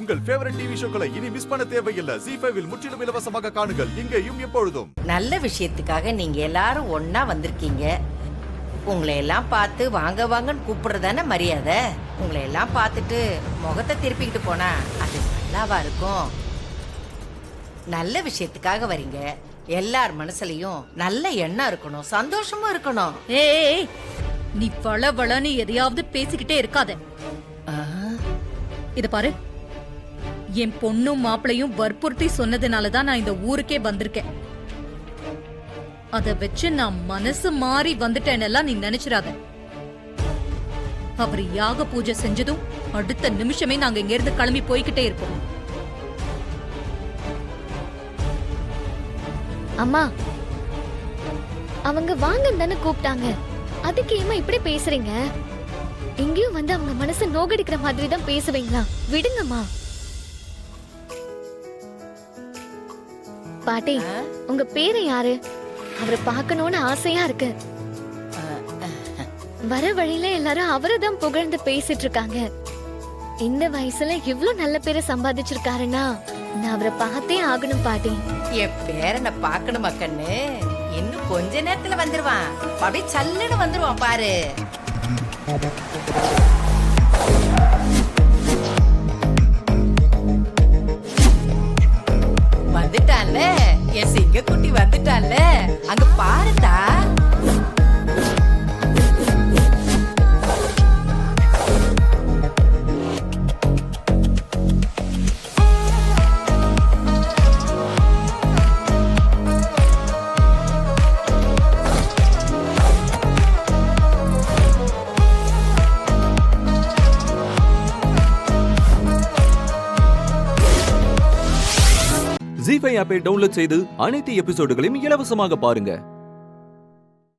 உங்கள் favourite TV ஷோக்களை இனி miss பண்ண தேவையில்லை. ZEE5 இல் முற்றிலும் இலவசமாக காணுங்கள், இங்கேயும் எப்பொழுதும். நல்ல விஷயத்துக்காக நீங்க எல்லாரும் ஒன்னா வந்திருக்கீங்க. உங்களை எல்லாம் பார்த்து வாங்க வாங்கன்னு கூப்பிடுறதானே மரியாதை. உங்களை எல்லாம் பார்த்துட்டு முகத்தை திருப்பிக்கிட்டு போனா அது நல்லாவா இருக்கும்? நல்ல விஷயத்துக்காக வரீங்க. எல்லார் மனசுலயும் நல்ல எண்ணம் இருக்கணும், சந்தோஷமும் இருக்கணும். ஏய், நீ வளவளன்னு எதையாவது பேசிக்கிட்டே இருக்காத. இத பாரு, என் பொண்ணும் மாப்பிளையும் வற்புறுத்தி சொன்னதுனாலதான் நான் இந்த ஊருக்கே வந்திருக்கேன். அத வச்சு நான் மனசு மாறி வந்துட்டேனெல்லாம் நீ நினைச்சிராத. அவர் யாக பூஜை செஞ்சதும் அடுத்த நிமிஷமே நாங்க இங்க இருந்து கிளம்பி போய்கிட்டே இருப்போம். அம்மா, அவங்க வாங்கன்னு தானே கூப்பிட்டாங்க, அதுக்கு ஏமா இப்படி பேசுறீங்க? இங்கேயும் வந்து அவங்க மனசை நோகடிக்கிற மாதிரி தான் பேசுவீங்களா? விடுங்கம்மா. பாட்டி, உங்க பேரு யாரு? அவரை பார்க்கணும்னு ஆசையா இருக்கு. வர வழியில எல்லாரும் அவரை தான் புகழ்ந்து பேசிட்டு இருக்காங்க. இந்த வயசுல இவ்ளோ நல்ல பேரை சம்பாதிச்சிருக்காருன்னா நான் அவரை பார்த்தே ஆகணும் பாட்டி. என் பேரனை பார்க்கணுமா கண்ணு? இன்னும் கொஞ்ச நேரத்துல வந்துருவான். அப்படியே சல்லுன்னு வந்துருவான் பாரு. வந்துட்டான்ல என் சிங்க குட்டி, வந்துட்டான்ல. அங்க பாருடா. ZEE5 ஆப்பை டவுன்லோட் செய்து அனைத்து எபிசோடுகளையும் இலவசமாக பாருங்க.